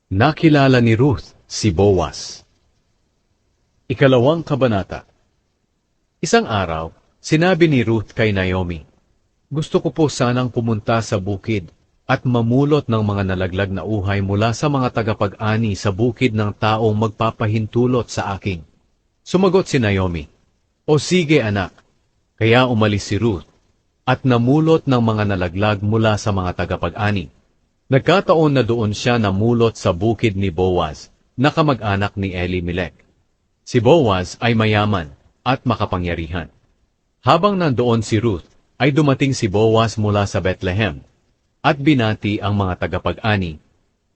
Nakilala ni Ruth si Boaz. Ikalawang kabanata. Isang araw, sinabi ni Ruth kay Naomi, "Gusto ko po sanang pumunta sa bukid at mamulot ng mga nalaglag na uhay mula sa mga tagapag-ani sa bukid ng taong magpapahintulot sa akin." Sumagot si Naomi, "O sige anak." Kaya umalis si Ruth at namulot ng mga nalaglag mula sa mga tagapag-ani. Nagkataon na doon siya namulot sa bukid ni Boaz, na kamag-anak ni Elimelech. Si Boaz ay mayaman at makapangyarihan. Habang nandoon si Ruth, ay dumating si Boaz mula sa Bethlehem, at binati ang mga tagapag-ani.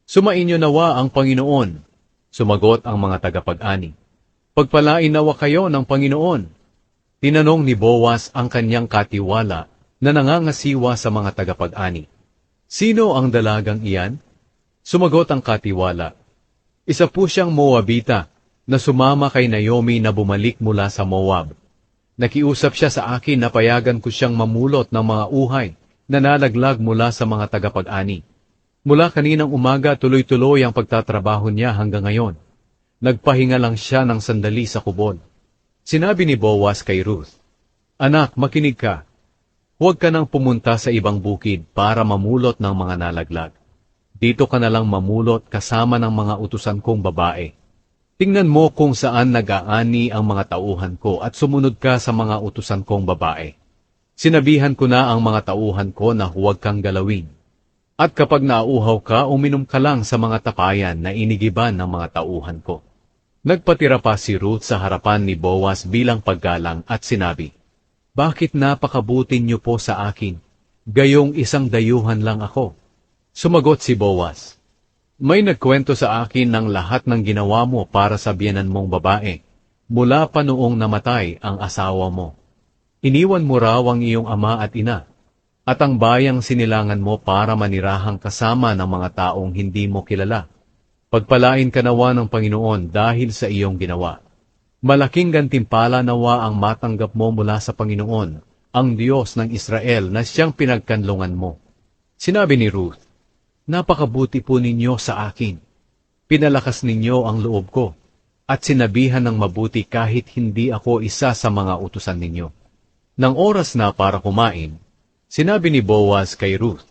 "Sumainyo nawa ang Panginoon." Sumagot ang mga tagapag-ani, "Pagpalain nawa kayo ng Panginoon." Tinanong ni Boaz ang kanyang katiwala na nangangasiwa sa mga tagapag-ani, "Sino ang dalagang iyan?" Sumagot ang katiwala, "Isa po siyang Moabita na sumama kay Naomi na bumalik mula sa Moab. Nakiusap siya sa akin na payagan ko siyang mamulot ng mga uhay na nalaglag mula sa mga tagapag-ani. Mula kaninang umaga tuloy-tuloy ang pagtatrabaho niya hanggang ngayon. Nagpahinga lang siya ng sandali sa kubod." Sinabi ni Boaz kay Ruth, "Anak, makinig ka. Huwag ka nang pumunta sa ibang bukid para mamulot ng mga nalaglag. Dito ka na lang mamulot kasama ng mga utusan kong babae. Tingnan mo kung saan nag-aani ang mga tauhan ko at sumunod ka sa mga utusan kong babae. Sinabihan ko na ang mga tauhan ko na huwag kang galawin. At kapag nauuhaw ka, uminom ka lang sa mga tapayan na inigiban ng mga tauhan ko." Nagpatira pa si Ruth sa harapan ni Boaz bilang paggalang at sinabi, "Bakit napakabuti niyo po sa akin? Gayong isang dayuhan lang ako." Sumagot si Boaz, "May nagkwento sa akin ng lahat ng ginawa mo para sa biyenan mong babae, mula pa noong namatay ang asawa mo. Iniwan mo raw ang iyong ama at ina, at ang bayang sinilangan mo para manirahang kasama ng mga taong hindi mo kilala. Pagpalain ka nawa ng Panginoon dahil sa iyong ginawa. Malaking gantimpala nawa ang matanggap mo mula sa Panginoon, ang Diyos ng Israel na siyang pinagkanlungan mo." Sinabi ni Ruth, "Napakabuti po ninyo sa akin. Pinalakas ninyo ang loob ko, at sinabihan ng mabuti kahit hindi ako isa sa mga utusan ninyo." Nang oras na para kumain, sinabi ni Boaz kay Ruth,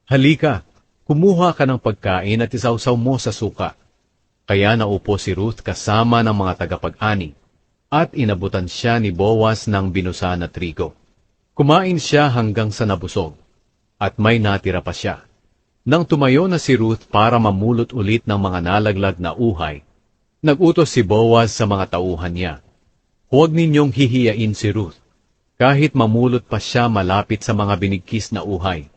"Halika, kumuha ka ng pagkain at isawsaw mo sa suka." Kaya naupo si Ruth kasama ng mga tagapag-ani, at inabutan siya ni Boaz ng binusa na trigo. Kumain siya hanggang sa nabusog, at may natira pa siya. Nang tumayo na si Ruth para mamulot ulit ng mga nalaglag na uhay, nag-utos si Boaz sa mga tauhan niya, "Huwag ninyong hihiyain si Ruth, kahit mamulot pa siya malapit sa mga binigkis na uhay.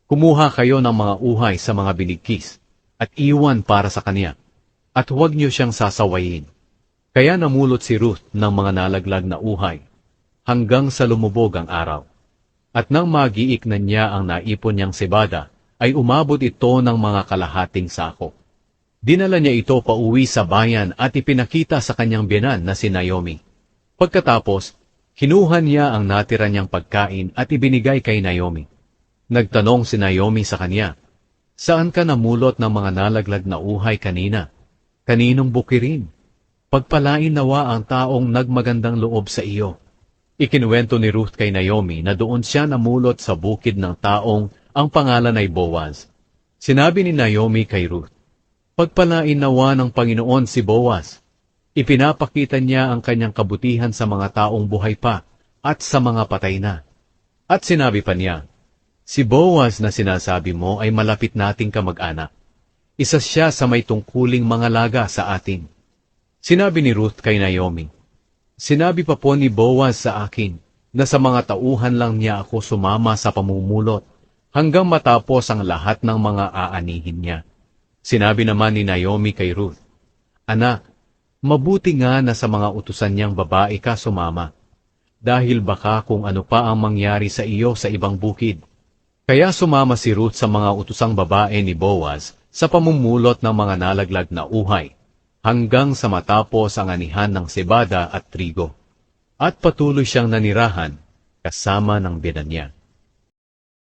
Kumuha kayo ng mga uhay sa mga binigkis, at iwan para sa kanya, at huwag niyo siyang sasawayin." Kaya namulot si Ruth ng mga nalaglag na uhay, hanggang sa lumubog ang araw. At nang magiik na niya ang naipon niyang sebada, ay umabot ito ng mga kalahating sako. Dinala niya ito pauwi sa bayan at ipinakita sa kanyang biyenan na si Naomi. Pagkatapos, kinuha niya ang natira niyang pagkain at ibinigay kay Naomi. Nagtanong si Naomi sa kanya, "Saan ka namulot ng mga nalaglag na uhay kanina? Kaninong bukirin? Pagpalain nawa ang taong nagmagandang loob sa iyo." Ikinuwento ni Ruth kay Naomi na doon siya namulot sa bukid ng taong ang pangalan ay Boaz. Sinabi ni Naomi kay Ruth, "Pagpalain nawa ng Panginoon si Boaz." Ipinapakita niya ang kanyang kabutihan sa mga taong buhay pa at sa mga patay na. At sinabi pa niya, "Si Boaz na sinasabi mo ay malapit nating kamag-anak. Isa siya sa may tungkuling mga laga sa atin." Sinabi ni Ruth kay Naomi, "Sinabi pa po ni Boaz sa akin na sa mga tauhan lang niya ako sumama sa pamumulot hanggang matapos ang lahat ng mga aanihin niya." Sinabi naman ni Naomi kay Ruth, "Anak, mabuti nga na sa mga utusan niyang babae ka sumama, dahil baka kung ano pa ang mangyari sa iyo sa ibang bukid." Kaya sumama si Ruth sa mga utusang babae ni Boaz sa pamumulot ng mga nalaglag na uhay, hanggang sa matapos ang anihan ng sebada at trigo. At patuloy siyang nanirahan kasama ng biyenan niya.